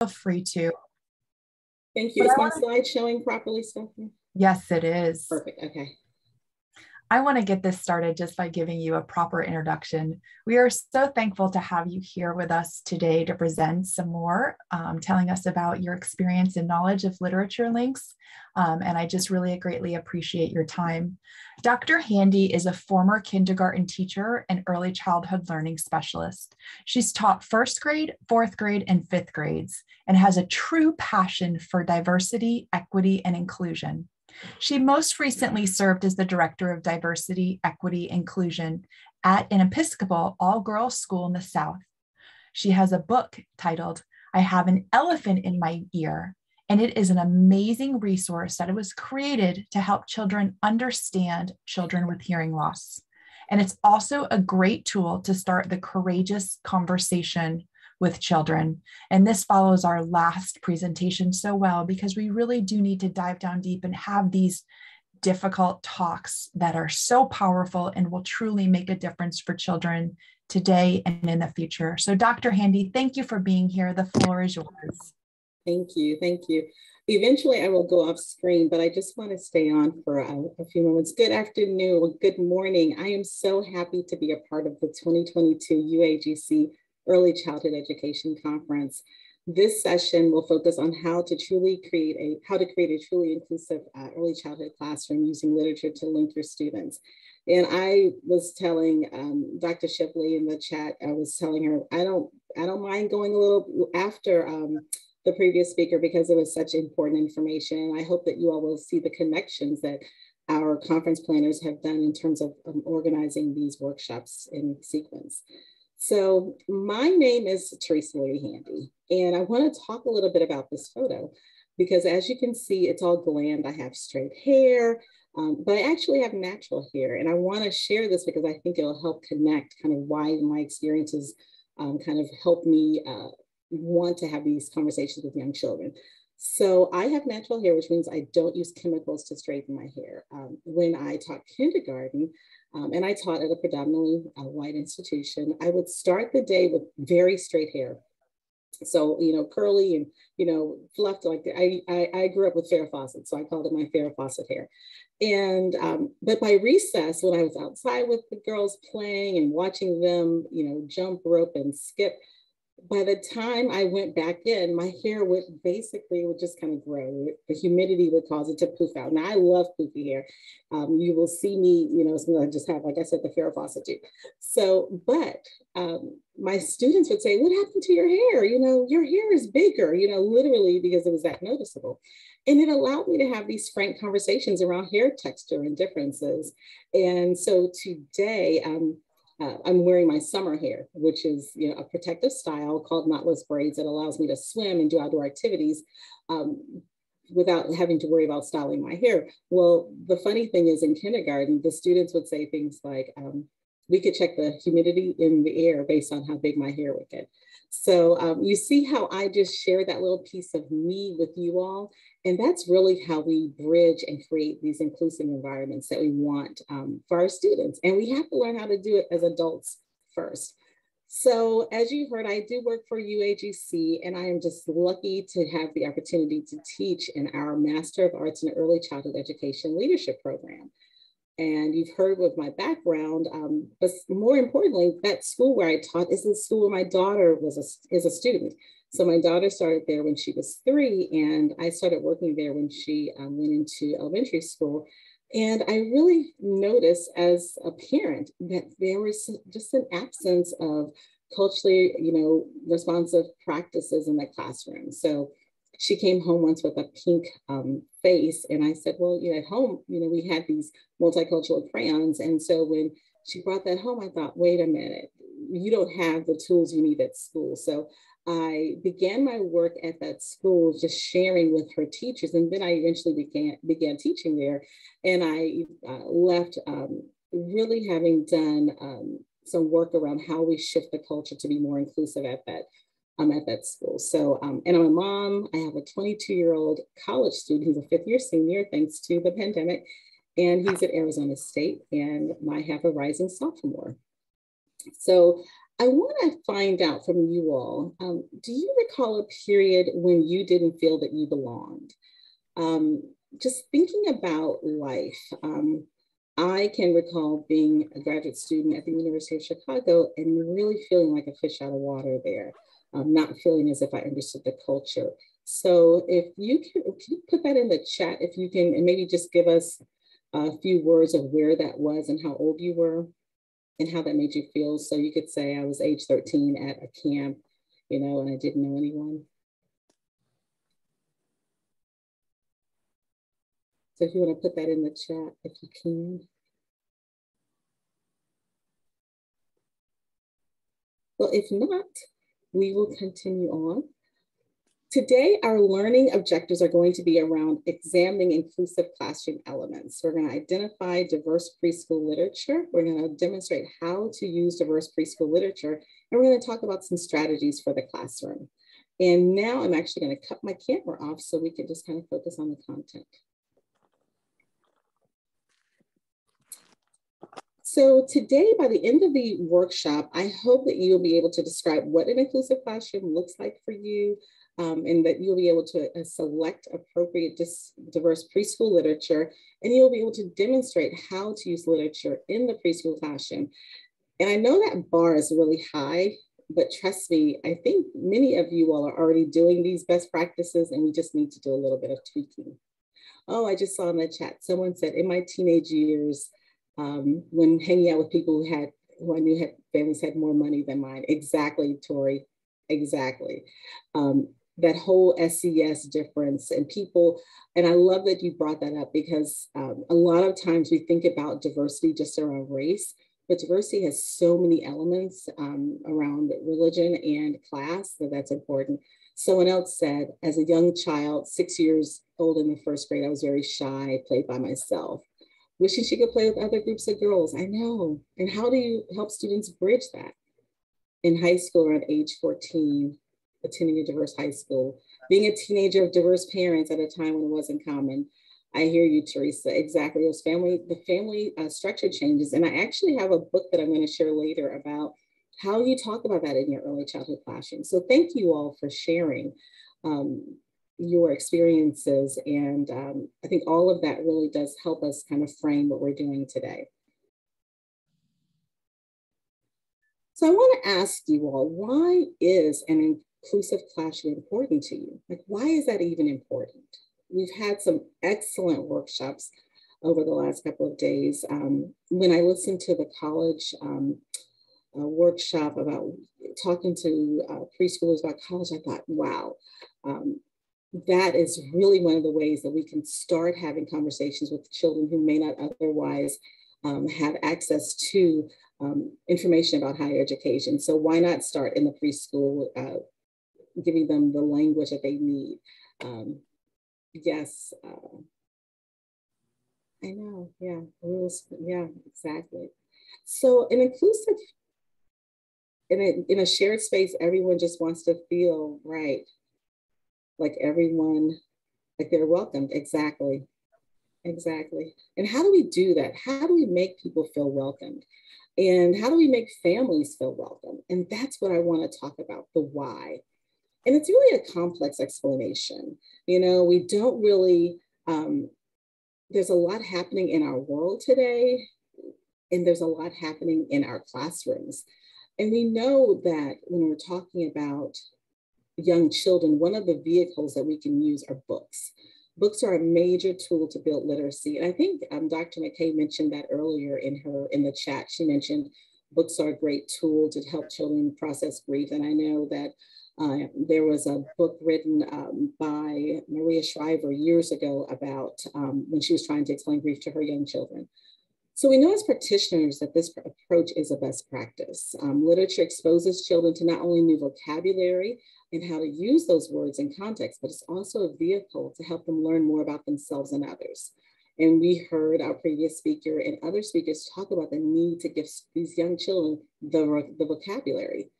free to. Thank you. Is my slide showing properly, Stephanie? Yes, it is. Perfect. Okay. I want to get this started just by giving you a proper introduction. We are so thankful to have you here with us today to present some more, telling us about your experience and knowledge of literature links. And I just really greatly appreciate your time. Dr. Handy is a former kindergarten teacher and early childhood learning specialist. She's taught first grade, fourth grade, and fifth grades, and has a true passion for diversity, equity, and inclusion. She most recently served as the Director of Diversity, Equity, Inclusion at an Episcopal all-girls school in the South. She has a book titled, I Have an Elephant in My Ear, and it is an amazing resource that it was created to help children understand children with hearing loss. And it's also a great tool to start the courageous conversation with children. And this follows our last presentation so well, because we really do need to dive down deep and have these difficult talks that are so powerful and will truly make a difference for children today and in the future. So Dr. Handy, thank you for being here. The floor is yours. Thank you. Thank you. Eventually I will go off screen, but I just want to stay on for a few moments. Good afternoon. Good morning. I am so happy to be a part of the 2022 UAGC Early Childhood Education Conference. This session will focus on how to create a truly inclusive early childhood classroom using literature to link your students. And I was telling Dr. Shipley in the chat, I was telling her, I don't mind going a little after the previous speaker, because it was such important information. And I hope that you all will see the connections that our conference planners have done in terms of organizing these workshops in sequence. So my name is Teresa Handy, and I want to talk a little bit about this photo, because as you can see, it's all glammed. I have straight hair, but I actually have natural hair. And I want to share this because I think it'll help connect kind of why my experiences kind of help me want to have these conversations with young children. So I have natural hair, which means I don't use chemicals to straighten my hair. When I taught kindergarten, and I taught at a predominantly white institution, I would start the day with very straight hair. So, curly and, fluffed like I grew up with Farrah Fawcett, so I called it my Farrah Fawcett hair. And, but by recess, when I was outside with the girls playing and watching them, jump rope and skip, by the time I went back in, my hair would just kind of grow. The humidity would cause it to poof out. Now I love poofy hair. You will see me, I just have, like I said, the Farrah Fawcett too. So, but my students would say, what happened to your hair? Your hair is bigger, literally because it was that noticeable. And it allowed me to have these frank conversations around hair texture and differences. And so today, I'm wearing my summer hair, which is a protective style called knotless braids that allows me to swim and do outdoor activities without having to worry about styling my hair. Well, the funny thing is in kindergarten, the students would say things like, we could check the humidity in the air based on how big my hair would get. So you see how I just shared that little piece of me with you all. And that's really how we bridge and create these inclusive environments that we want for our students. And we have to learn how to do it as adults first. So as you heard, I do work for UAGC, and I am just lucky to have the opportunity to teach in our Master of Arts in Early Childhood Education Leadership Program. And you've heard with my background, but more importantly, that school where I taught is the school where my daughter is a student. So my daughter started there when she was 3, and I started working there when she went into elementary school. And I really noticed as a parent that there was just an absence of culturally, responsive practices in the classroom. So she came home once with a pink face, and I said, well, at home, we had these multicultural crayons. And so when she brought that home, I thought, wait a minute, you don't have the tools you need at school. So I began my work at that school, just sharing with her teachers. And then I eventually began teaching there. And I left really having done some work around how we shift the culture to be more inclusive at that school. So, and I'm a mom. I have a 22-year-old college student who's a 5th-year senior, thanks to the pandemic. And he's at Arizona State, and I have a rising sophomore. So I want to find out from you all, do you recall a period when you didn't feel that you belonged? Just thinking about life, I can recall being a graduate student at the University of Chicago and really feeling like a fish out of water there, not feeling as if I understood the culture. So if you can you put that in the chat, if you can, and maybe just give us a few words of where that was and how old you were and how that made you feel. So you could say I was age 13 at a camp, you know, and I didn't know anyone. So if you want to put that in the chat, if you can. Well, if not, we will continue on. Today, our learning objectives are going to be around examining inclusive classroom elements. We're going to identify diverse preschool literature. We're going to demonstrate how to use diverse preschool literature, and we're going to talk about some strategies for the classroom. And now I'm actually going to cut my camera off so we can just kind of focus on the content. So today, by the end of the workshop, I hope that you'll be able to describe what an inclusive classroom looks like for you, and that you'll be able to select appropriate diverse preschool literature, and you'll be able to demonstrate how to use literature in the preschool classroom. And I know that bar is really high, but trust me, I think many of you all are already doing these best practices, and we just need to do a little bit of tweaking. Oh, I just saw in the chat, someone said, in my teenage years, when hanging out with people who I knew had families had more money than mine. Exactly, Tori, exactly. That whole SES difference and people, and I love that you brought that up because a lot of times we think about diversity just around race, but diversity has so many elements around religion and class that's important. Someone else said, as a young child, 6 years old in the first grade, I was very shy, played by myself. Wishing she could play with other groups of girls. I know. And how do you help students bridge that? In high school, around age 14, attending a diverse high school, being a teenager of diverse parents at a time when it wasn't common. I hear you, Teresa. Exactly. The family structure changes. And I actually have a book that I'm going to share later about how you talk about that in your early childhood classroom. So thank you all for sharing your experiences. And I think all of that really does help us kind of frame what we're doing today. So I want to ask you all, why is an inclusive classroom important to you? Like, why is that even important? We've had some excellent workshops over the last couple of days. When I listened to the college workshop about talking to preschoolers about college, I thought, wow, that is really one of the ways that we can start having conversations with children who may not otherwise have access to information about higher education. So why not start in the preschool, giving them the language that they need? Yes, I know, yeah, rules, yeah, exactly. So an inclusive, in a shared space, everyone just wants to feel right. Like everyone, like they're welcomed. Exactly. Exactly. And how do we do that? How do we make people feel welcomed? And how do we make families feel welcome? And that's what I want to talk about, the why. And it's really a complex explanation. You know, we don't really, there's a lot happening in our world today, and there's a lot happening in our classrooms. And we know that when we're talking about young children, one of the vehicles that we can use are books. Books are a major tool to build literacy. And I think Dr. McKay mentioned that earlier in the chat. She mentioned books are a great tool to help children process grief. And I know that there was a book written by Maria Shriver years ago about when she was trying to explain grief to her young children. So we know as practitioners that this approach is a best practice. Literature exposes children to not only new vocabulary and how to use those words in context, but it's also a vehicle to help them learn more about themselves and others. And we heard our previous speaker and other speakers talk about the need to give these young children the vocabulary.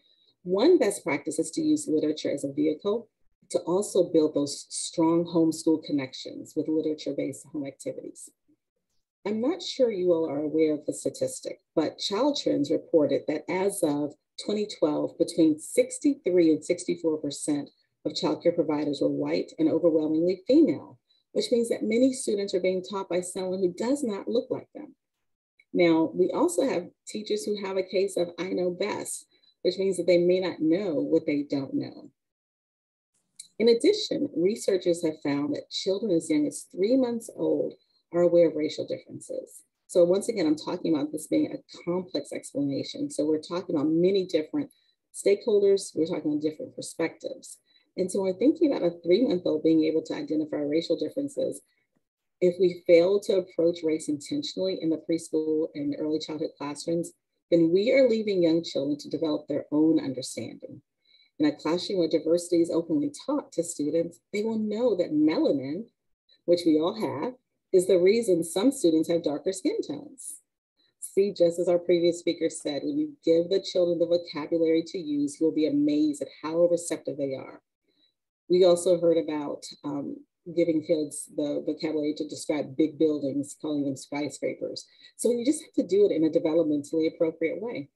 One best practice is to use literature as a vehicle to also build those strong homeschool connections with literature-based home activities. I'm not sure you all are aware of the statistic, but Child Trends reported that as of 2012, between 63 and 64% of childcare providers were white and overwhelmingly female, which means that many students are being taught by someone who does not look like them. Now, we also have teachers who have a case of I know best, which means that they may not know what they don't know. In addition, researchers have found that children as young as 3 months old are aware of racial differences. So once again, I'm talking about this being a complex explanation. So we're talking about many different stakeholders, we're talking about different perspectives. And so we're thinking about a 3-month-old being able to identify racial differences. If we fail to approach race intentionally in the preschool and early childhood classrooms, then we are leaving young children to develop their own understanding. In a classroom where diversity is openly taught to students, they will know that melanin, which we all have, is the reason some students have darker skin tones. See, just as our previous speaker said, when you give the children the vocabulary to use, you'll be amazed at how receptive they are. We also heard about giving kids the vocabulary to describe big buildings, calling them skyscrapers. So you just have to do it in a developmentally appropriate way.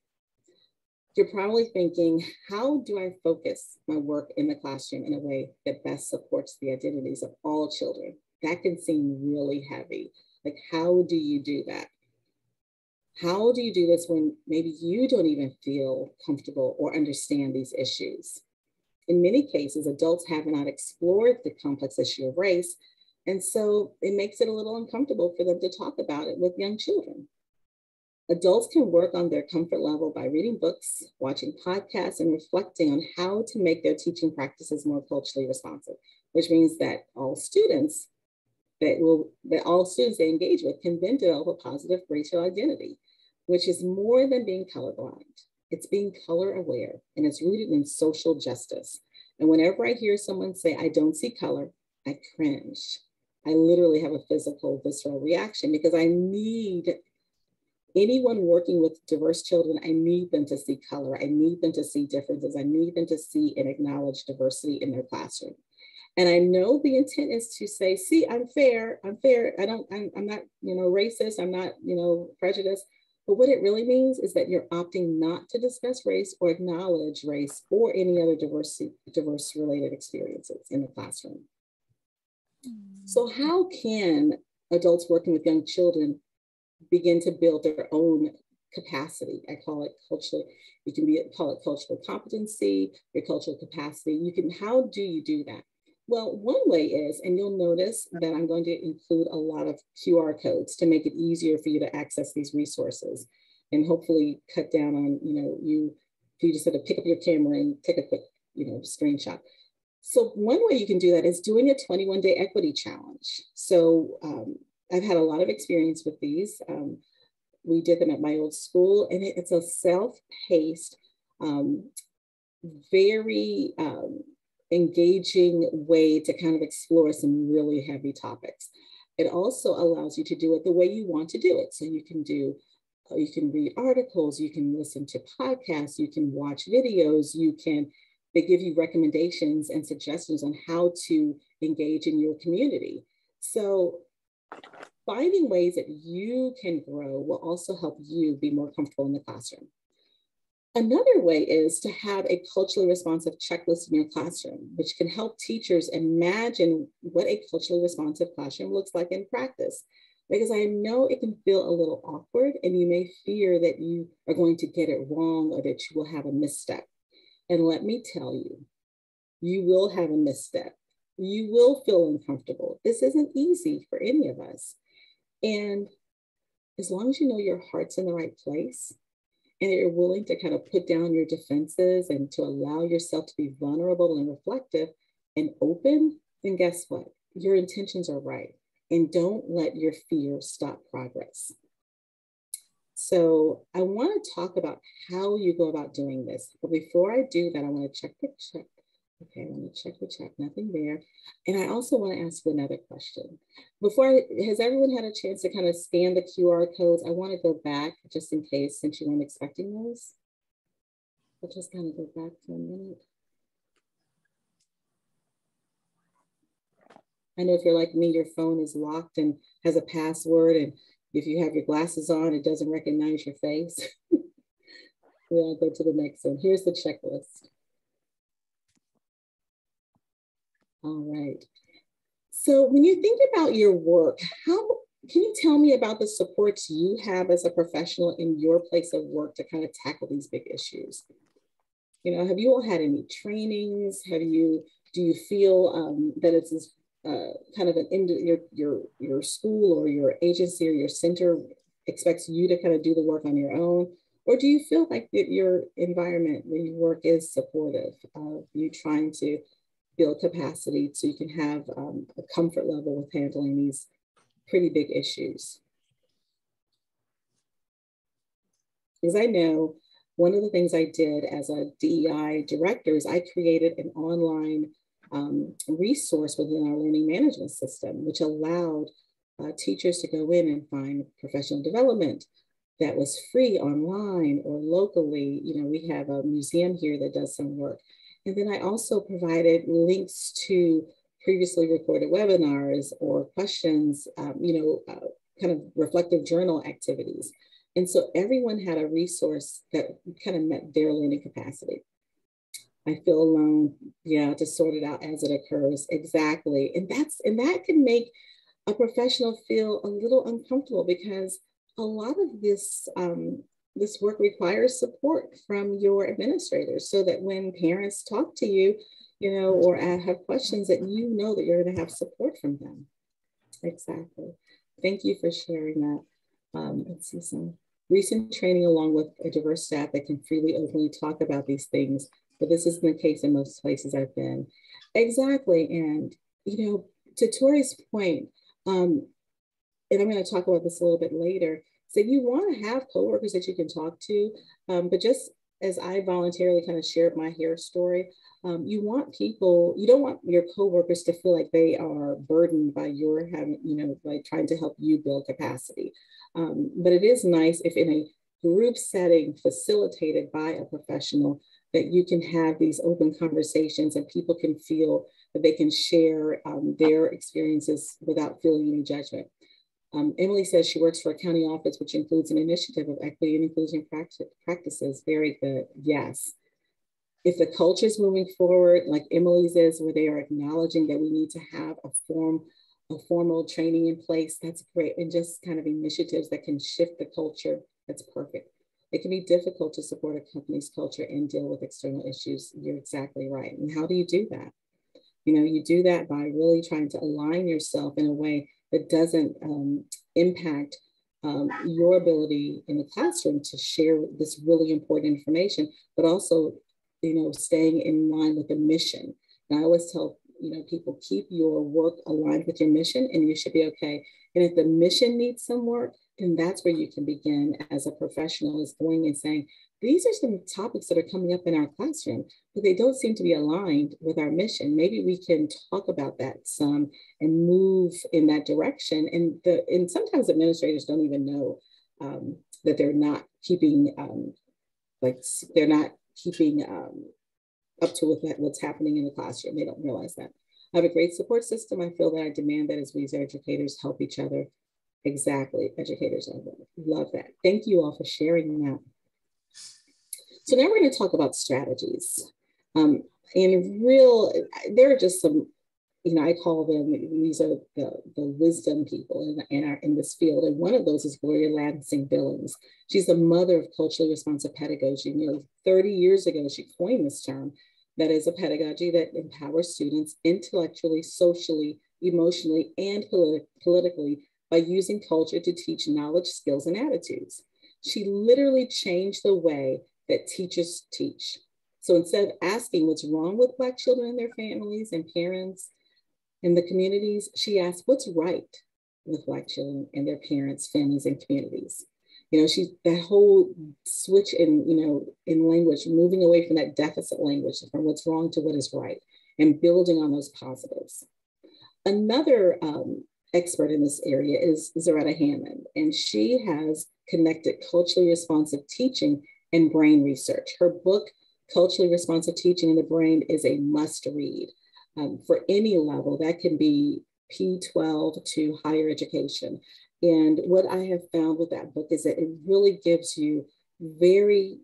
You're probably thinking, how do I focus my work in the classroom in a way that best supports the identities of all children? That can seem really heavy. Like, how do you do that? How do you do this when maybe you don't even feel comfortable or understand these issues? In many cases, adults have not explored the complex issue of race, and so it makes it a little uncomfortable for them to talk about it with young children. Adults can work on their comfort level by reading books, watching podcasts, and reflecting on how to make their teaching practices more culturally responsive, which means that all students they engage with can then develop a positive racial identity, which is more than being colorblind. It's being color aware, and it's rooted in social justice. And whenever I hear someone say, I don't see color, I cringe. I literally have a physical, visceral reaction because I need anyone working with diverse children, I need them to see color. I need them to see differences. I need them to see and acknowledge diversity in their classroom. And I know the intent is to say, see, I'm fair. I'm not, racist. I'm not, prejudiced. But what it really means is that you're opting not to discuss race or acknowledge race or any other diverse related experiences in the classroom. So how can adults working with young children begin to build their own capacity? I call it cultural, call it cultural competency, your cultural capacity. How do you do that? Well, one way is, and you'll notice that I'm going to include a lot of QR codes to make it easier for you to access these resources and hopefully cut down on, if you just sort of pick up your camera and take a quick, screenshot. So one way you can do that is doing a 21-day equity challenge. So I've had a lot of experience with these. We did them at my old school, and it's a self-paced, very engaging way to kind of explore some really heavy topics. It also allows you to do it the way you want to do it. So you can read articles, you can listen to podcasts, you can watch videos, they give you recommendations and suggestions on how to engage in your community. So finding ways that you can grow will also help you be more comfortable in the classroom. Another way is to have a culturally responsive checklist in your classroom, which can help teachers imagine what a culturally responsive classroom looks like in practice. Because I know it can feel a little awkward and you may fear that you are going to get it wrong or that you will have a misstep. And let me tell you, you will have a misstep. You will feel uncomfortable. This isn't easy for any of us. And as long as you know your heart's in the right place, and you're willing to kind of put down your defenses and to allow yourself to be vulnerable and reflective and open, then guess what? Your intentions are right. And don't let your fear stop progress. So I want to talk about how you go about doing this. But before I do that, I want to check the chat. Okay, I want to check the chat, nothing there. And I also want to ask another question. Has everyone had a chance to kind of scan the QR codes? I want to go back just in case, since you weren't expecting those. I'll just kind of go back for a minute. I know if you're like me, your phone is locked and has a password, and if you have your glasses on, it doesn't recognize your face. We'll go to the next one. Here's the checklist. All right. So when you think about your work, how can you tell me about the supports you have as a professional in your place of work to kind of tackle these big issues? You know, have you all had any trainings? Do you feel that it's kind of your school or your agency or your center expects you to kind of do the work on your own? Or do you feel like that your environment where you work is supportive of you trying to build capacity so you can have a comfort level with handling these pretty big issues? Because I know one of the things I did as a DEI director is I created an online resource within our learning management system, which allowed teachers to go in and find professional development that was free online or locally. You know, we have a museum here that does some work. And then I also provided links to previously recorded webinars or questions, kind of reflective journal activities. And so everyone had a resource that kind of met their learning capacity. I feel alone, yeah, to sort it out as it occurs. Exactly. And that can make a professional feel a little uncomfortable because a lot of this work requires support from your administrators so that when parents talk to you, you know, or have questions that you know that you're going to have support from them. Exactly. Thank you for sharing that. Let's see some recent training along with a diverse staff that can freely, openly talk about these things. But this isn't the case in most places I've been. Exactly. And, you know, to Tori's point, and I'm going to talk about this a little bit later, so you want to have coworkers that you can talk to, but just as I voluntarily kind of shared my hair story, you don't want your coworkers to feel like they are burdened by your having, you know, like trying to help you build capacity. But it is nice if in a group setting facilitated by a professional that you can have these open conversations and people can feel that they can share their experiences without feeling any judgment. Emily says she works for a county office, which includes an initiative of equity and inclusion practices. Very good. Yes. If the culture is moving forward, like Emily's is, where they are acknowledging that we need to have a formal training in place, that's great. And just kind of initiatives that can shift the culture, that's perfect. It can be difficult to support a company's culture and deal with external issues. You're exactly right. And how do you do that? You know, you do that by really trying to align yourself in a way that doesn't impact your ability in the classroom to share this really important information, but also, you know, staying in line with the mission. And I always tell, you know, people, keep your work aligned with your mission and you should be okay. And if the mission needs some work, then that's where you can begin as a professional, is going and saying, these are some topics that are coming up in our classroom, but they don't seem to be aligned with our mission. Maybe we can talk about that some and move in that direction. And sometimes administrators don't even know that they're not keeping up to what's happening in the classroom. They don't realize that. I have a great support system. I feel that I demand that as we as educators help each other. Exactly, educators, I love that. Thank you all for sharing that. So now we're going to talk about strategies. And there are just some, you know, I call them, these are the wisdom people in this field. And one of those is Gloria Lansing Billings. She's the mother of culturally responsive pedagogy. Nearly 30 years ago, she coined this term, that is a pedagogy that empowers students intellectually, socially, emotionally, and politically by using culture to teach knowledge, skills, and attitudes. She literally changed the way that teachers teach. So instead of asking what's wrong with Black children and their families and parents and the communities, she asked what's right with Black children and their parents, families, and communities. You know, that whole switch in language, moving away from that deficit language, from what's wrong to what is right, and building on those positives. Another expert in this area is Zaretta Hammond, and she has connected culturally responsive teaching and brain research. Her book, Culturally Responsive Teaching in the Brain, is a must read for any level. That can be P-12 to higher education. And what I have found with that book is that it really gives you very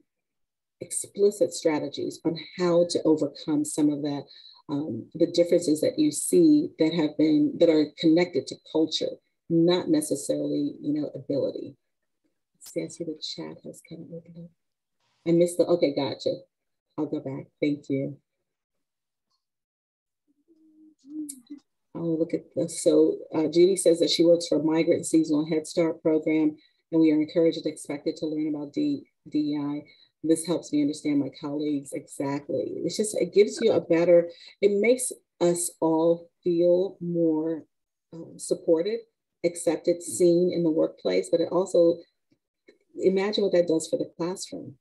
explicit strategies on how to overcome some of that, the differences that you see that are connected to culture, not necessarily, ability. See, I see the chat has kind of opened up. I missed okay, gotcha. I'll go back, thank you. Oh, look at this. So Judy says that she works for a migrant seasonal Head Start program, and we are encouraged and expected to learn about DEI. This helps me understand my colleagues. Exactly. It gives you it makes us all feel more supported, accepted, seen in the workplace, but it also, imagine what that does for the classroom.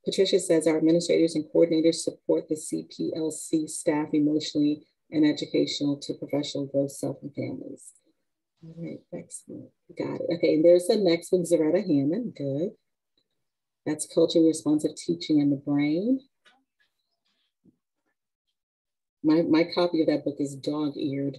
Patricia says our administrators and coordinators support the CPLC staff emotionally and educational to professional growth, self and families. All right, excellent. Got it. Okay, and there's the next one, Zaretta Hammond. Good. That's culturally responsive teaching in the brain. My copy of that book is dog-eared.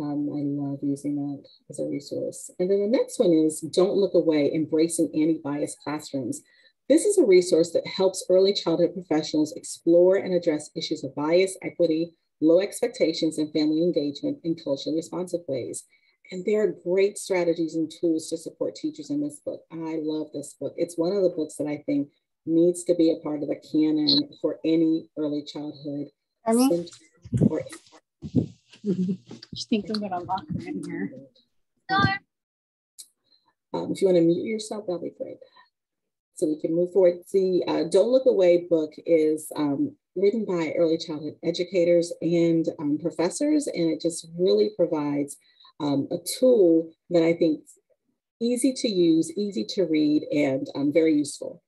I love using that as a resource. And then the next one is Don't Look Away, Embracing Anti-Bias Classrooms. This is a resource that helps early childhood professionals explore and address issues of bias, equity, low expectations, and family engagement in culturally responsive ways. And there are great strategies and tools to support teachers in this book. I love this book. It's one of the books that I think needs to be a part of the canon for any early childhood. Just think I'm gonna lock her in here. If you want to mute yourself, that'll be great. So we can move forward. The Don't Look Away book is written by early childhood educators and professors, and it just really provides a tool that I think is easy to use, easy to read, and very useful.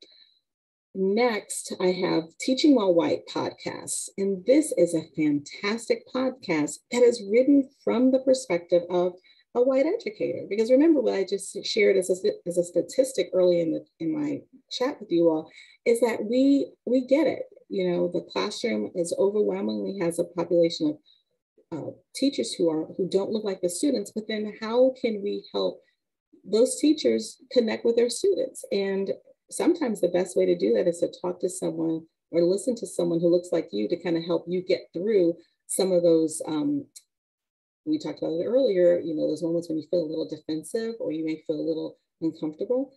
Next, I have Teaching While White podcasts, and this is a fantastic podcast that is written from the perspective of a white educator. Because remember what I just shared as a statistic early in my chat with you all, is that we get it. The classroom is overwhelmingly has a population of teachers who don't look like the students, but then how can we help those teachers connect with their students? And sometimes the best way to do that is to talk to someone or listen to someone who looks like you to kind of help you get through some of those, we talked about it earlier, those moments when you feel a little defensive or you may feel a little uncomfortable.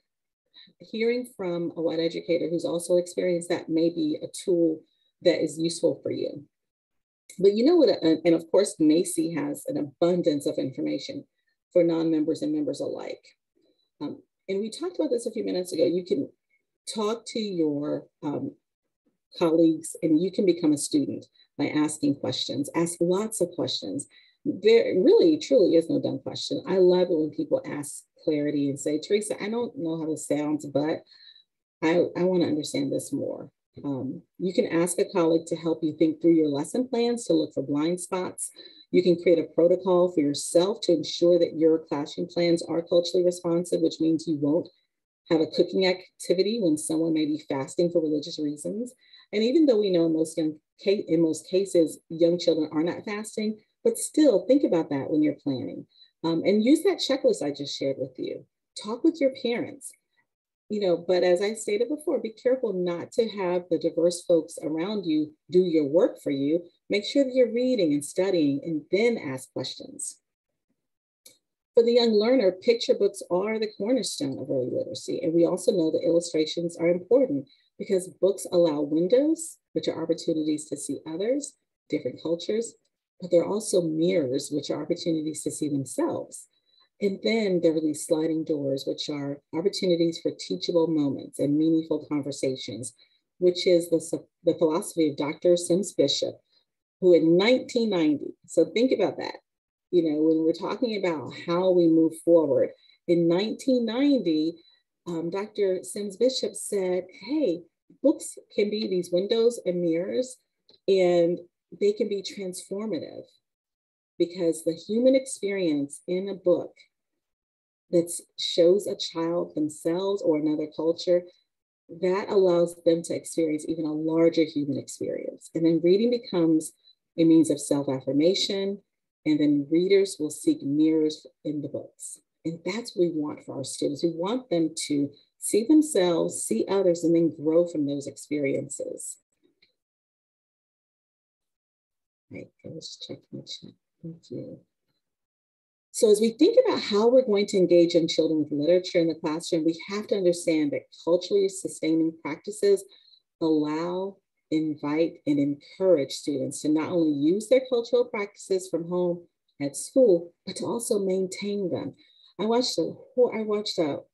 Hearing from a white educator who's also experienced that may be a tool that is useful for you. But you know what, and of course, Macy has an abundance of information for non-members and members alike. And we talked about this a few minutes ago. You can talk to your colleagues and you can become a student by asking questions. Ask lots of questions. There really, truly is no dumb question. I love it when people ask clarity and say, Teresa, I don't know how this sounds, but I want to understand this more. You can ask a colleague to help you think through your lesson plans to look for blind spots. You can create a protocol for yourself to ensure that your classroom plans are culturally responsive, which means you won't have a cooking activity when someone may be fasting for religious reasons. And even though we know in most cases, young children are not fasting, but still think about that when you're planning. And use that checklist I just shared with you. Talk with your parents. But as I stated before, be careful not to have the diverse folks around you do your work for you. Make sure that you're reading and studying and then ask questions. For the young learner, picture books are the cornerstone of early literacy. And we also know that illustrations are important because books allow windows, which are opportunities to see others, different cultures, but they're also mirrors, which are opportunities to see themselves. And then there are these sliding doors, which are opportunities for teachable moments and meaningful conversations, which is the philosophy of Dr. Sims Bishop, who in 1990, so think about that, when we're talking about how we move forward, in 1990, Dr. Sims Bishop said, hey, books can be these windows and mirrors, and they can be transformative because the human experience in a book that shows a child themselves or another culture, that allows them to experience even a larger human experience. And then reading becomes a means of self-affirmation, and then readers will seek mirrors in the books. And that's what we want for our students. We want them to see themselves, see others, and then grow from those experiences. Right, let's check my chat. Thank you. So as we think about how we're going to engage in children with literature in the classroom, we have to understand that culturally sustaining practices allow, invite, and encourage students to not only use their cultural practices from home at school, but to also maintain them. I watched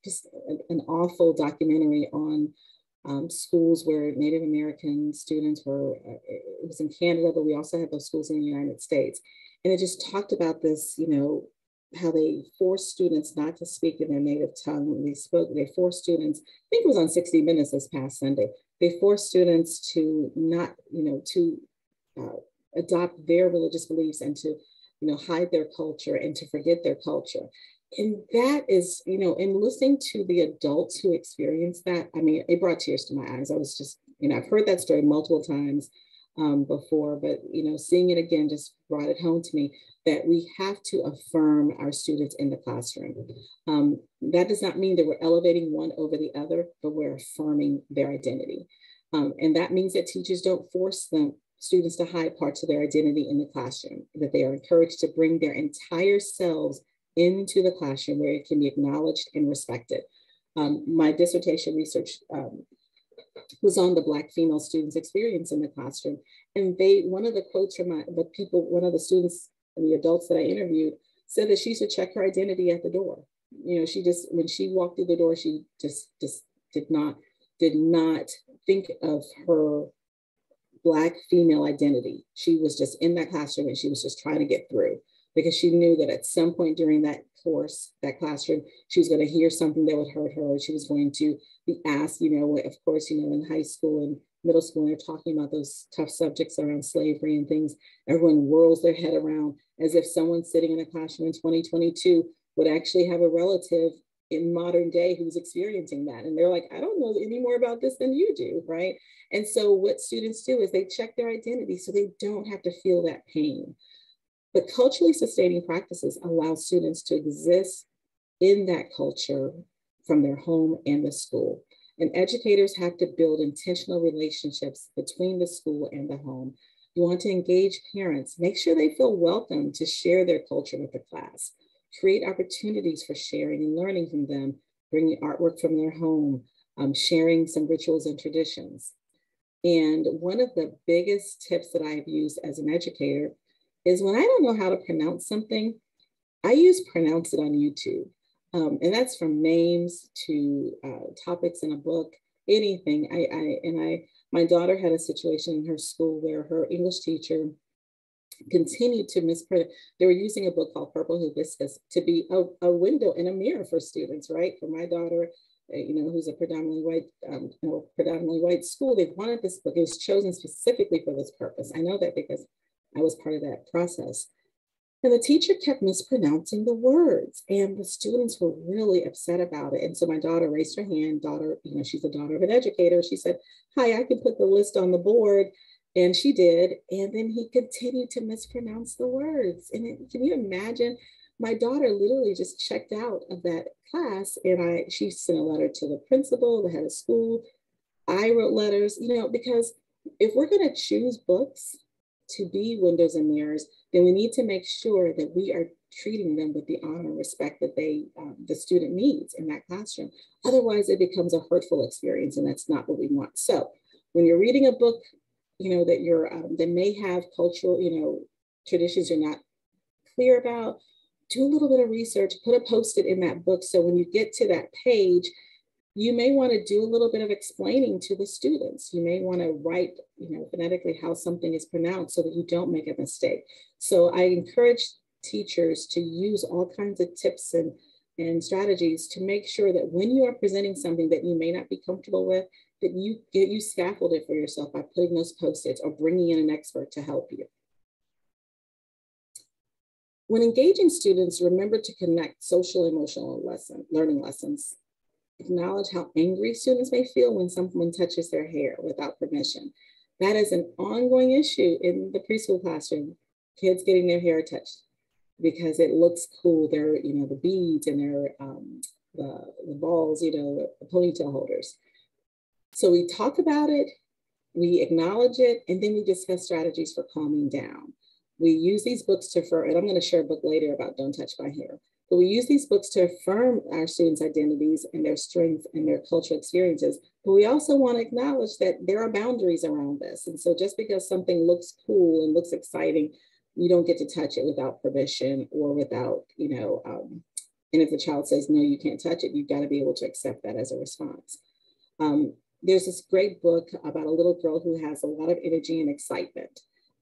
just an awful documentary on schools where Native American students were, it was in Canada, but we also have those schools in the United States. And it just talked about this, you know, how they forced students not to speak in their native tongue. They forced students, I think it was on 60 Minutes this past Sunday, they forced students to not, you know, to adopt their religious beliefs and to, you know, hide their culture and to forget their culture. And that is, you know, in listening to the adults who experienced that, I mean, it brought tears to my eyes. I was just, you know, I've heard that story multiple times before, but, you know, seeing it again just brought it home to me that we have to affirm our students in the classroom. That does not mean that we're elevating one over the other, but we're affirming their identity. And that means that teachers don't force students to hide parts of their identity in the classroom, that they are encouraged to bring their entire selves into the classroom where it can be acknowledged and respected. My dissertation research was on the Black female students' experience in the classroom. And one of the quotes from one of the students, and the adults that I interviewed, said that she used to check her identity at the door. You know, when she walked through the door, she just did not think of her Black female identity. She was just in that classroom and she was just trying to get through, because she knew that at some point during that course, that classroom, she was going to hear something that would hurt her. She was going to be asked, you know, of course, you know, in high school and middle school, when they're talking about those tough subjects around slavery and things, everyone whirls their head around as if someone sitting in a classroom in 2022 would actually have a relative in modern day who's experiencing that. And they're like, I don't know any more about this than you do, right? And so what students do is they check their identity so they don't have to feel that pain. But culturally sustaining practices allow students to exist in that culture from their home and the school. And educators have to build intentional relationships between the school and the home. You want to engage parents, make sure they feel welcome to share their culture with the class. Create opportunities for sharing and learning from them, bringing artwork from their home, sharing some rituals and traditions. And one of the biggest tips that I've used as an educator is when I don't know how to pronounce something, I use Pronounce It on YouTube. And that's from names to topics in a book, anything. My daughter had a situation in her school where her English teacher continued to mispronounce. They were using a book called Purple Hibiscus to be a window and a mirror for students, right? For my daughter, you know, who's a predominantly white school, they wanted this book. It was chosen specifically for this purpose. I know that because I was part of that process. And the teacher kept mispronouncing the words, and the students were really upset about it. And so my daughter raised her hand. You know, she's the daughter of an educator. She said, "Hi, I can put the list on the board." And she did. And then he continued to mispronounce the words. And can you imagine? My daughter literally just checked out of that class, and she sent a letter to the principal, the head of school. I wrote letters, you know, because if we're going to choose books to be windows and mirrors, then we need to make sure that we are treating them with the honor and respect that the student needs in that classroom. Otherwise, it becomes a hurtful experience, and that's not what we want. So when you're reading a book, you know, that may have cultural, you know, traditions you're not clear about, do a little bit of research, put a Post-it in that book. So when you get to that page, you may want to do a little bit of explaining to the students. You may want to write, you know, phonetically how something is pronounced so that you don't make a mistake. So I encourage teachers to use all kinds of tips and strategies to make sure that when you are presenting something that you may not be comfortable with, that you scaffold it for yourself by putting those Post-its or bringing in an expert to help you. When engaging students, remember to connect social emotional learning lessons. Acknowledge how angry students may feel when someone touches their hair without permission. That is an ongoing issue in the preschool classroom. Kids getting their hair touched because it looks cool. They're, you know, the beads and the balls, you know, the ponytail holders. So we talk about it, we acknowledge it, and then we discuss strategies for calming down. We use these books to affirm, and I'm going to share a book later about Don't Touch My Hair, but we use these books to affirm our students' identities and their strengths and their cultural experiences. But we also want to acknowledge that there are boundaries around this. And so just because something looks cool and looks exciting, you don't get to touch it without permission or without, you know, and if the child says, no, you can't touch it, you've got to be able to accept that as a response. There's this great book about a little girl who has a lot of energy and excitement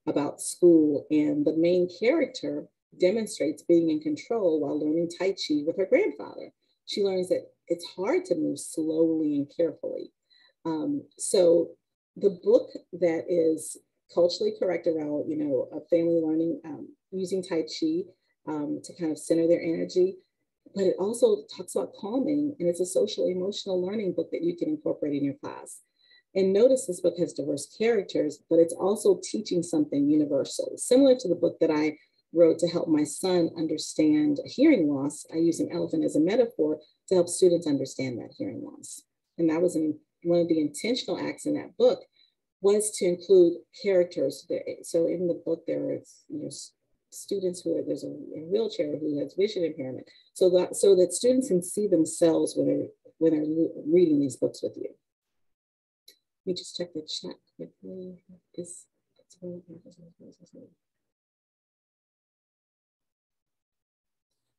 about school, and the main character demonstrates being in control while learning Tai Chi with her grandfather. She learns that it's hard to move slowly and carefully. So the book that is culturally correct around, you know, a family learning, using Tai Chi to kind of center their energy, but it also talks about calming, and it's a social emotional learning book that you can incorporate in your class. And notice this book has diverse characters, but it's also teaching something universal, similar to the book that I wrote to help my son understand hearing loss. I use an elephant as a metaphor to help students understand that hearing loss. And that was one of the intentional acts in that book, was to include characters. So in the book, there is, you know, students there's a wheelchair who has vision impairment, so that students can see themselves when they're reading these books with you. Let me just check the chat quickly.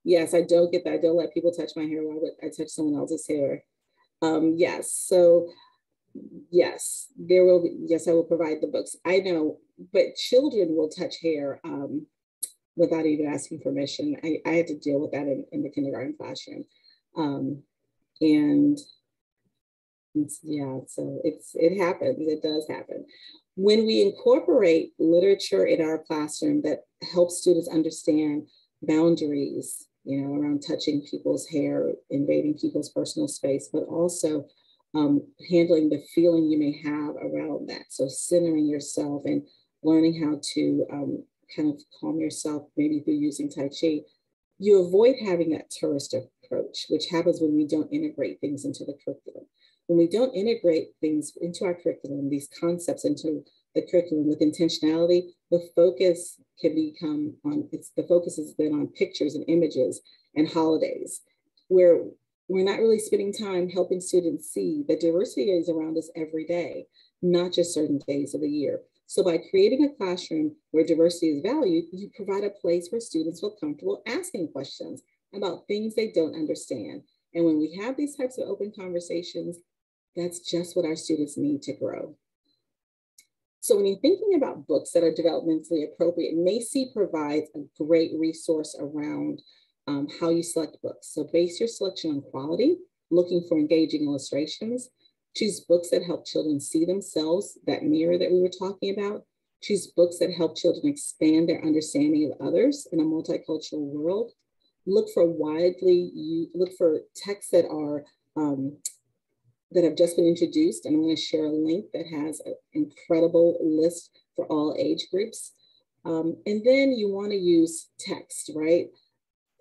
Yes, I don't get that. I don't let people touch my hair. Why would I touch someone else's hair? Yes, so yes, there will be, yes, I will provide the books. I know, but children will touch hair without even asking permission. I had to deal with that in the kindergarten classroom. And yeah, so it happens, it does happen. When we incorporate literature in our classroom that helps students understand boundaries, you know, around touching people's hair, invading people's personal space, but also handling the feeling you may have around that. So centering yourself and learning how to kind of calm yourself, maybe through using Tai Chi, you avoid having that tourist approach, which happens when we don't integrate things into the curriculum. When we don't integrate things into our curriculum, these concepts into the curriculum with intentionality, the focus can become on, the focus has been on pictures and images and holidays, where we're not really spending time helping students see that diversity is around us every day, not just certain days of the year. So by creating a classroom where diversity is valued, you provide a place where students feel comfortable asking questions about things they don't understand. And when we have these types of open conversations, that's just what our students need to grow. So when you're thinking about books that are developmentally appropriate, Macy provides a great resource around how you select books. So base your selection on quality, looking for engaging illustrations. Choose books that help children see themselves, that mirror that we were talking about. Choose books that help children expand their understanding of others in a multicultural world. Look for texts that are that have just been introduced. And I'm going to share a link that has an incredible list for all age groups. And then you want to use text, right,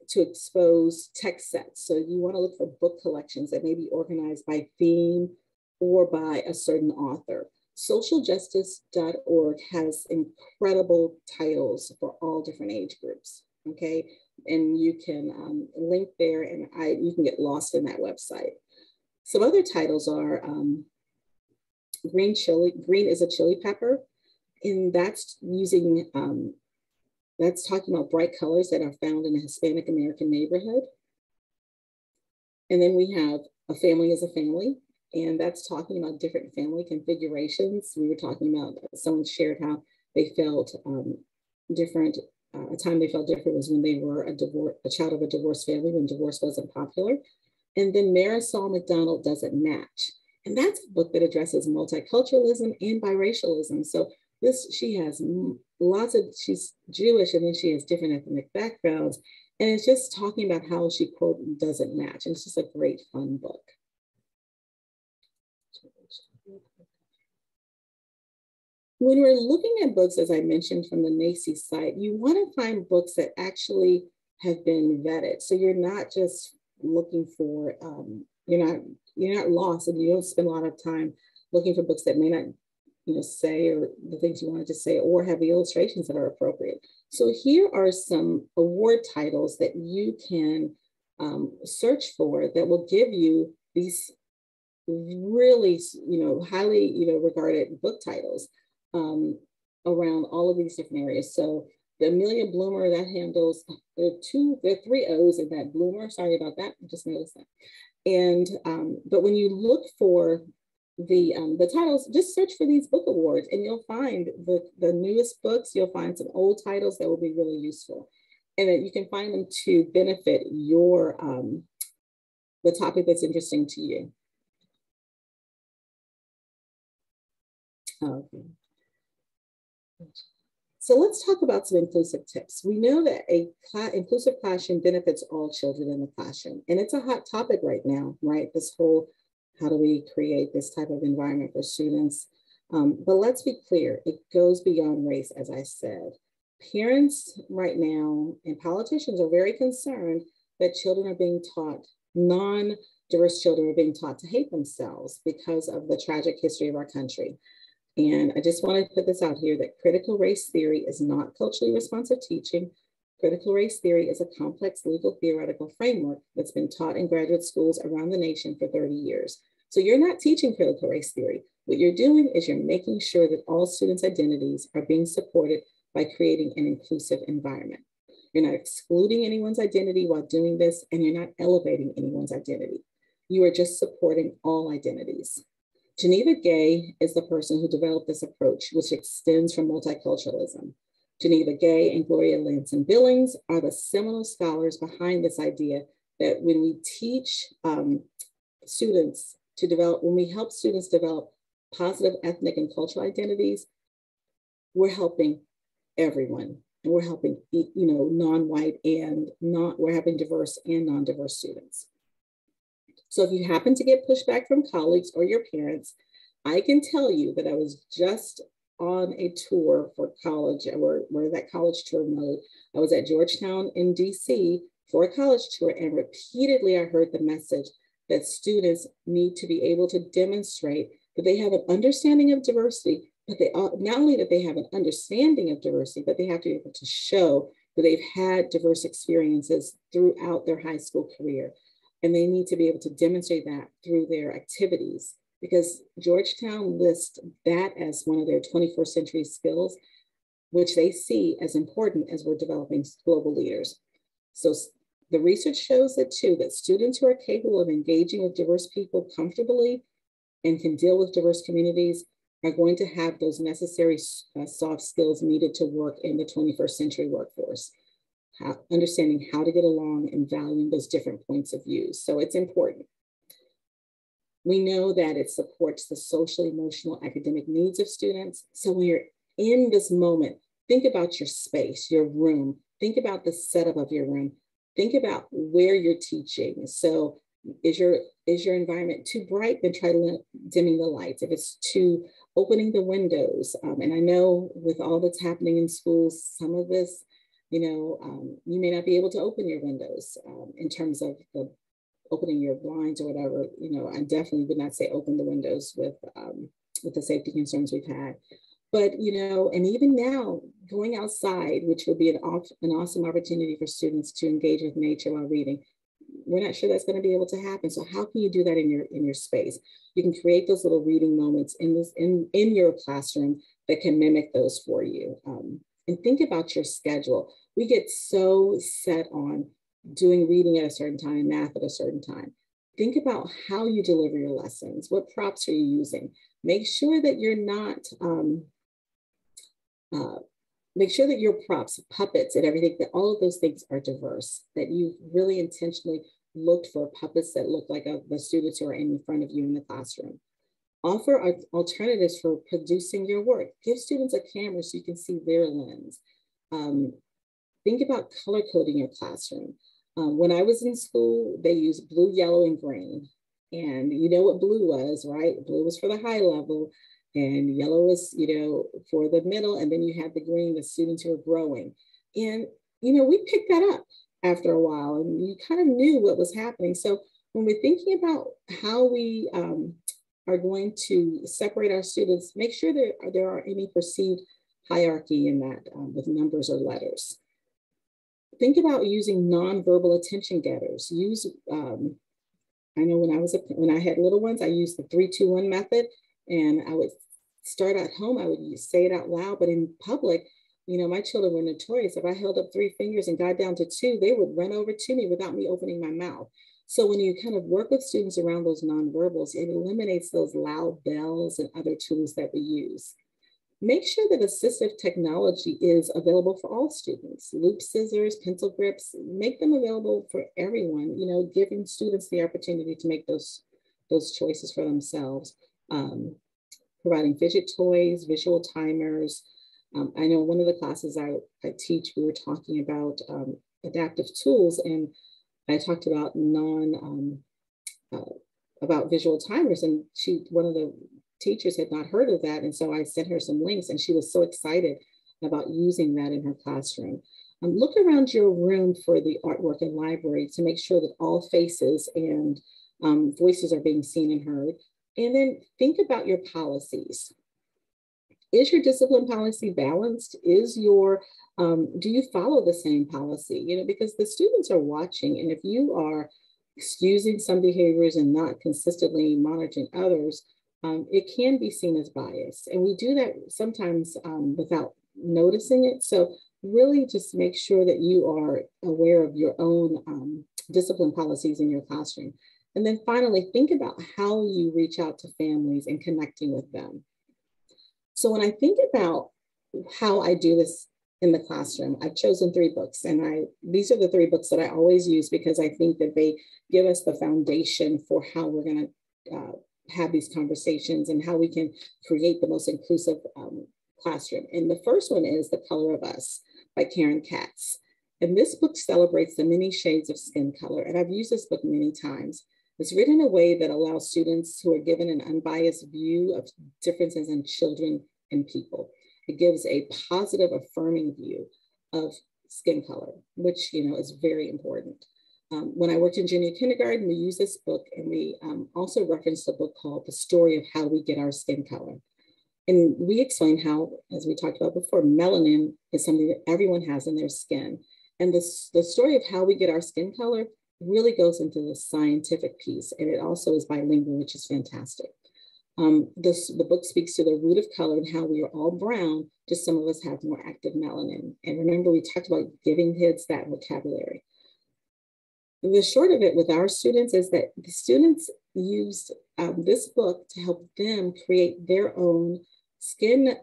to expose text sets. So you want to look for book collections that may be organized by theme or by a certain author. Socialjustice.org has incredible titles for all different age groups, okay? And you can link there, and you can get lost in that website. Some other titles are Green is a Chili Pepper, and that's using, that's talking about bright colors that are found in a Hispanic American neighborhood. And then we have A Family is a Family, and that's talking about different family configurations. We were talking about, someone shared how they felt different. A time they felt different was when they were a child of a divorced family, when divorce wasn't popular. And then Marisol McDonald Doesn't Match. And that's a book that addresses multiculturalism and biracialism. So she has she's Jewish, and then she has different ethnic backgrounds. And it's just talking about how she, quote, doesn't match. And it's just a great, fun book. When we're looking at books, as I mentioned from the NACCE site, you want to find books that actually have been vetted. So you're not just looking for, you're not lost, and you don't spend a lot of time looking for books that may not, say or the things you wanted to say, or have the illustrations that are appropriate. So here are some award titles that you can search for that will give you these really, highly, regarded book titles around all of these different areas. So the Amelia Bloomer, that handles, there are 3 O's in that Bloomer. Sorry about that. I just noticed that. And, but when you look for the titles, just search for these book awards and you'll find the newest books. You'll find some old titles that will be really useful, and that you can find them to benefit your, the topic that's interesting to you. Okay. So let's talk about some inclusive tips. We know that inclusive classroom benefits all children in the classroom. And it's a hot topic right now, right? This whole, how do we create this type of environment for students? But let's be clear, it goes beyond race, as I said. Parents right now and politicians are very concerned that children are being taught, non-diverse children are being taught to hate themselves because of the tragic history of our country. And I just want to put this out here that critical race theory is not culturally responsive teaching. Critical race theory is a complex legal theoretical framework that's been taught in graduate schools around the nation for 30 years. So you're not teaching critical race theory. What you're doing is you're making sure that all students' identities are being supported by creating an inclusive environment. You're not excluding anyone's identity while doing this, and you're not elevating anyone's identity. You are just supporting all identities. Geneva Gay is the person who developed this approach, which extends from multiculturalism. Geneva Gay and Gloria Lanson Billings are the seminal scholars behind this idea that when we teach students to develop, when we help students develop positive ethnic and cultural identities, we're helping everyone. And we're helping, non-white and we're helping diverse and non-diverse students. So if you happen to get pushback from colleagues or your parents, I can tell you that I was just on a tour for college, and we're that college tour mode. I was at Georgetown in DC for a college tour, and repeatedly I heard the message that students need to be able to demonstrate that they have an understanding of diversity, but they not only that they have an understanding of diversity, but they have to be able to show that they've had diverse experiences throughout their high school career. And they need to be able to demonstrate that through their activities, because Georgetown lists that as one of their 21st century skills, which they see as important as we're developing global leaders. So the research shows that too, that students who are capable of engaging with diverse people comfortably and can deal with diverse communities are going to have those necessary soft skills needed to work in the 21st century workforce. Understanding how to get along and valuing those different points of view. So it's important. We know that it supports the social, emotional, academic needs of students. So when you're in this moment, think about your space, your room, think about the setup of your room, think about where you're teaching. So is your environment too bright? Then try dimming the lights. If it's too opening the windows, and I know with all that's happening in schools, some of this, you may not be able to open your windows in terms of opening your blinds or whatever. I definitely would not say open the windows with the safety concerns we've had. But, and even now going outside, which would be an awesome opportunity for students to engage with nature while reading, we're not sure that's going to be able to happen. So how can you do that in your space? You can create those little reading moments in your classroom that can mimic those for you. And think about your schedule. We get so set on doing reading at a certain time, math at a certain time. Think about how you deliver your lessons. What props are you using? Make sure that you're not, make sure that your props, puppets and everything, that all of those things are diverse, that you've really intentionally looked for puppets that look like the students who are in front of you in the classroom. Offer alternatives for producing your work. Give students a camera so you can see their lens. Think about color coding your classroom. When I was in school, they used blue, yellow, and green. And you know what blue was, right? Blue was for the high level, and yellow was, for the middle, and then you had the green, the students who are growing. And, we picked that up. after a while, and you kind of knew what was happening. So when we're thinking about how we are going to separate our students, make sure there are any perceived hierarchy in that with numbers or letters. Think about using nonverbal attention getters. Use, I know when I had little ones, I used the 3-2-1 method, and I would start at home, I would say it out loud, but in public, you know, my children were notorious. If I held up 3 fingers and got down to 2, they would run over to me without me opening my mouth. So when you kind of work with students around those nonverbals, it eliminates those loud bells and other tools that we use. Make sure that assistive technology is available for all students. Loop scissors, pencil grips, make them available for everyone, you know, giving students the opportunity to make those choices for themselves. Providing fidget toys, visual timers. I know one of the classes I teach, we were talking about adaptive tools, and I talked about about visual timers, and one of the teachers had not heard of that, and so I sent her some links, and she was so excited about using that in her classroom. Look around your room for the artwork and library to make sure that all faces and voices are being seen and heard. And then think about your policies. Is your discipline policy balanced? Is your, do you follow the same policy? You know, because the students are watching, and if you are excusing some behaviors and not consistently monitoring others, it can be seen as bias. And we do that sometimes without noticing it. So really just make sure that you are aware of your own discipline policies in your classroom. And then finally, think about how you reach out to families and connecting with them. So when I think about how I do this in the classroom, I've chosen 3 books, and these are the 3 books that I always use because I think that they give us the foundation for how we're going to have these conversations and how we can create the most inclusive classroom. And the first one is The Color of Us by Karen Katz. And this book celebrates the many shades of skin color. And I've used this book many times. It's written in a way that allows students who are given an unbiased view of differences in children and people. It gives a positive, affirming view of skin color, which, you know, is very important. When I worked in junior kindergarten, we used this book, and we also referenced a book called The Story of How We Get Our Skin Color. And we explain how, as we talked about before, melanin is something that everyone has in their skin. And the story of how we get our skin color really goes into the scientific piece, and it also is bilingual, which is fantastic. The book speaks to the root of color and how we are all brown, just some of us have more active melanin. And remember, we talked about giving kids that vocabulary. The short of it with our students is that the students used this book to help them create their own skin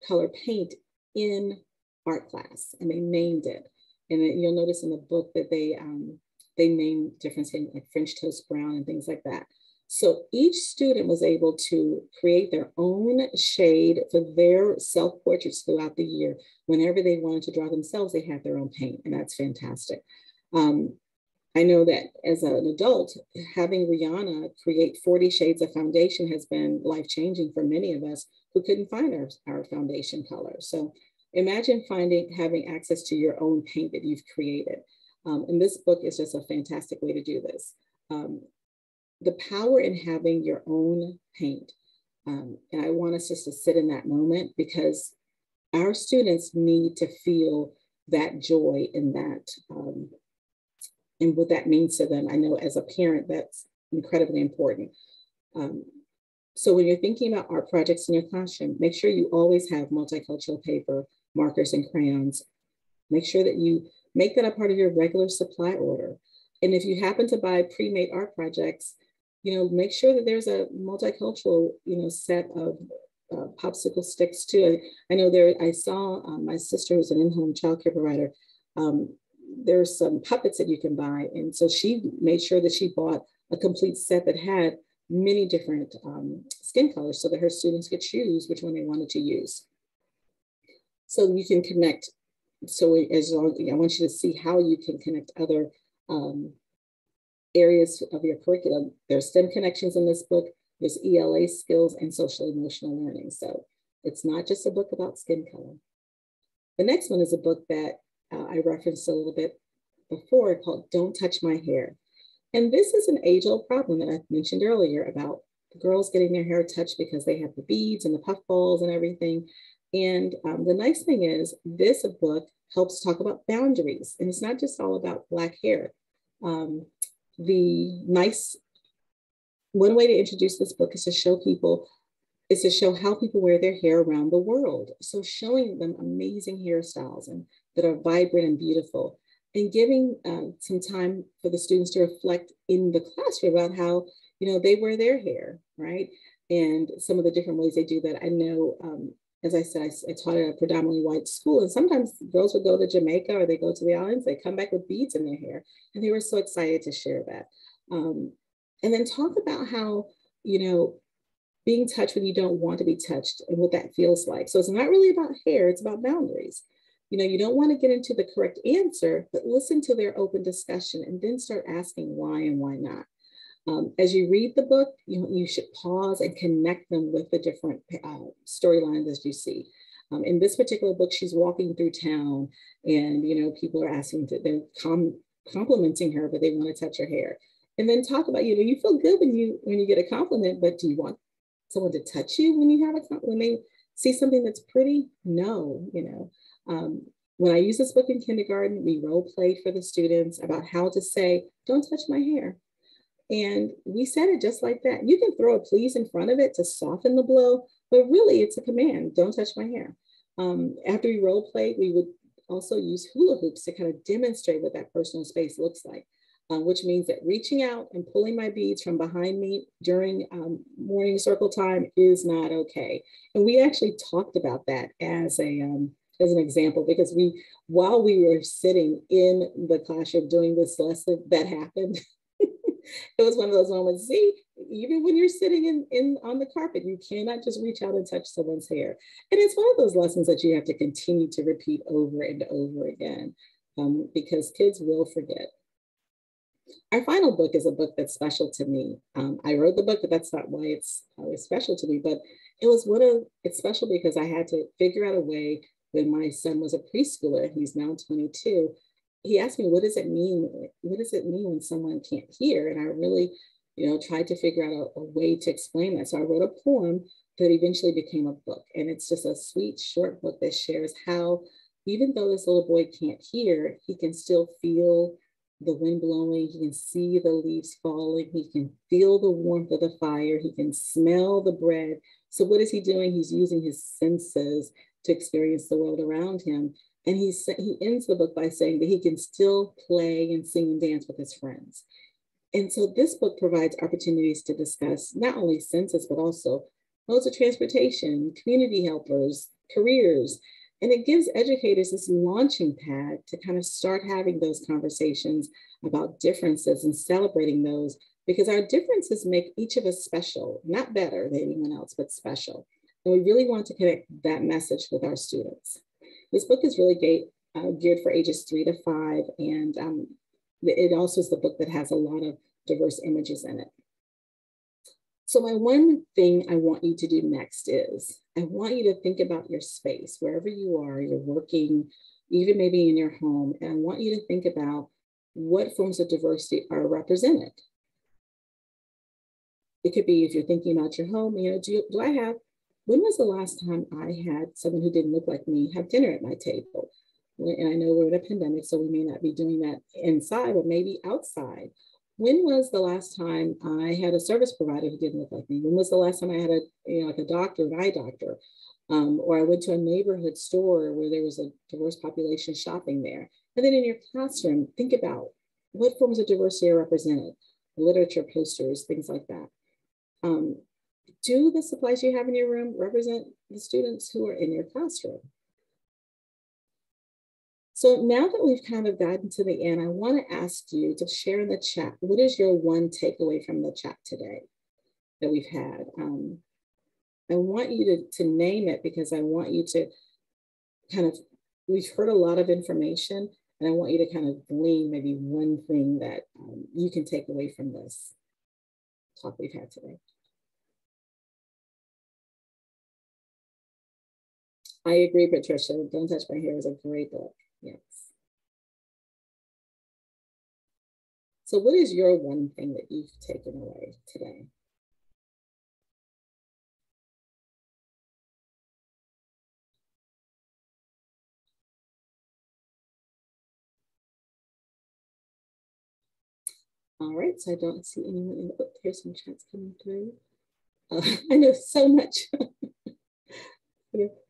color paint in art class, and they named it. And you'll notice in the book that they named different things like French toast brown and things like that. So each student was able to create their own shade for their self-portraits throughout the year. Whenever they wanted to draw themselves, they had their own paint, and that's fantastic. I know that as an adult, having Rihanna create 40 shades of foundation has been life-changing for many of us who couldn't find our foundation color. So imagine having access to your own paint that you've created. And this book is just a fantastic way to do this. The power in having your own paint. And I want us just to sit in that moment, because our students need to feel that joy in that, and what that means to them. I know as a parent, that's incredibly important. So when you're thinking about art projects in your classroom, make sure you always have multicultural paper, markers, and crayons. Make sure that you make that a part of your regular supply order. And if you happen to buy pre-made art projects, you know, make sure that there's a multicultural, you know, set of popsicle sticks too. I know I saw my sister, who's an in-home childcare provider, there's some puppets that you can buy. And so she made sure that she bought a complete set that had many different skin colors so that her students could choose which one they wanted to use. So you can connect. So I want you to see how you can connect other areas of your curriculum. There's STEM connections in this book. There's ELA skills and social emotional learning. So it's not just a book about skin color. The next one is a book that I referenced a little bit before called Don't Touch My Hair. And this is an age-old problem that I mentioned earlier about girls getting their hair touched because they have the beads and the puffballs and everything. And the nice thing is this book helps talk about boundaries. And it's not just all about Black hair. One way to introduce this book is to show how people wear their hair around the world. So showing them amazing hairstyles and that are vibrant and beautiful, and giving some time for the students to reflect in the classroom about how, they wear their hair, right? And some of the different ways they do that. I know, as I said, I taught at a predominantly white school, and sometimes girls would go to Jamaica or they go to the islands, they come back with beads in their hair, and they were so excited to share that. And then talk about how, being touched when you don't want to be touched and what that feels like. So it's not really about hair, it's about boundaries. You don't want to get into the correct answer, but listen to their open discussion and then start asking why and why not. As you read the book, you should pause and connect them with the different storylines as you see. In this particular book, she's walking through town and, people are they're complimenting her, but they want to touch her hair. And then talk about, you feel good when you get a compliment, but do you want someone to touch you when you have a compliment, when they see something that's pretty? No, when I used this book in kindergarten, we role played for the students about how to say, don't touch my hair. And we said it just like that. You can throw a please in front of it to soften the blow, but really it's a command, don't touch my hair. After we role played, we would also use hula hoops to kind of demonstrate what that personal space looks like. Which means that reaching out and pulling my beads from behind me during morning circle time is not okay. And we actually talked about that as an example, because while we were sitting in the classroom doing this lesson, that happened. It was one of those moments, see, even when you're sitting on the carpet, you cannot just reach out and touch someone's hair. And it's one of those lessons that you have to continue to repeat over and over again, because kids will forget. Our final book is a book that's special to me. I wrote the book, but that's not why it's special to me. But it's special because I had to figure out a way when my son was a preschooler. He's now 22. He asked me, what does it mean? What does it mean when someone can't hear? And I really, tried to figure out a way to explain that. So I wrote a poem that eventually became a book. And it's just a sweet, short book that shares how, even though this little boy can't hear, he can still feel the wind blowing, he can see the leaves falling, he can feel the warmth of the fire, he can smell the bread. So what is he doing? He's using his senses to experience the world around him. And he ends the book by saying that he can still play and sing and dance with his friends. And so this book provides opportunities to discuss not only senses, but also modes of transportation, community helpers, careers. And it gives educators this launching pad to kind of start having those conversations about differences and celebrating those, because our differences make each of us special, not better than anyone else, but special. And we really want to connect that message with our students. This book is really geared for ages 3 to 5. And it also is the book that has a lot of diverse images in it. So my one thing I want you to do next is I want you to think about your space, wherever you are, you're working, even maybe in your home, and I want you to think about what forms of diversity are represented. It could be, if you're thinking about your home, when was the last time I had someone who didn't look like me have dinner at my table? And I know we're in a pandemic, so we may not be doing that inside, but maybe outside. When was the last time I had a service provider who didn't look like me? When was the last time I had a doctor, an eye doctor? Or I went to a neighborhood store where there was a diverse population shopping there. And then in your classroom, think about what forms of diversity are represented, literature, posters, things like that. Do the supplies you have in your room represent the students who are in your classroom? So now that we've kind of gotten to the end, I want to ask you to share in the chat, what is your one takeaway from the chat today that we've had? I want you to name it, because I want you to we've heard a lot of information, and I want you to kind of glean maybe one thing that you can take away from this talk we've had today. I agree, Patricia. Don't Touch My Hair is a great book. Yes. So what is your one thing that you've taken away today? All right, so I don't see anyone in the book. Here's some chats coming through. I know so much.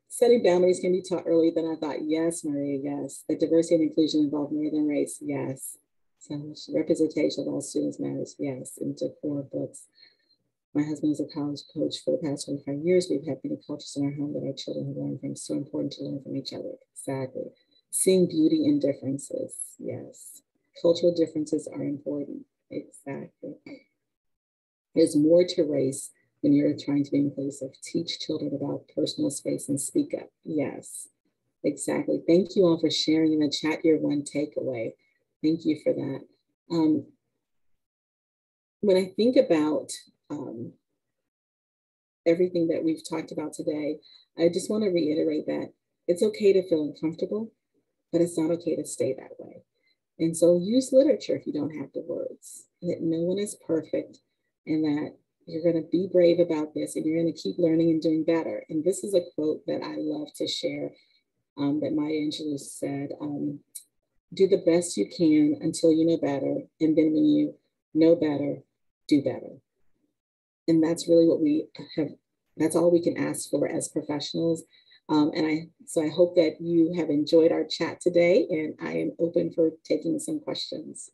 Setting boundaries can be taught earlier than I thought. Yes, Maria, yes. That diversity and inclusion involve more than race. Yes. So representation of all students matters. Yes. Into 4 books. My husband is a college coach for the past 25 years. We've had many cultures in our home that our children have learned from. So important to learn from each other. Exactly. Seeing beauty in differences. Yes. Cultural differences are important. Exactly. There's more to race when you're trying to be inclusive. Teach children about personal space and speak up. Yes, exactly. Thank you all for sharing in the chat your one takeaway. Thank you for that. When I think about everything that we've talked about today, I just want to reiterate that it's okay to feel uncomfortable, but it's not okay to stay that way. And so use literature if you don't have the words, that no one is perfect and that you're going to be brave about this and you're going to keep learning and doing better. And this is a quote that I love to share that Maya Angelou said, do the best you can until you know better. And then when you know better, do better. And that's really what we have, that's all we can ask for as professionals. So I hope that you have enjoyed our chat today, and I am open for taking some questions.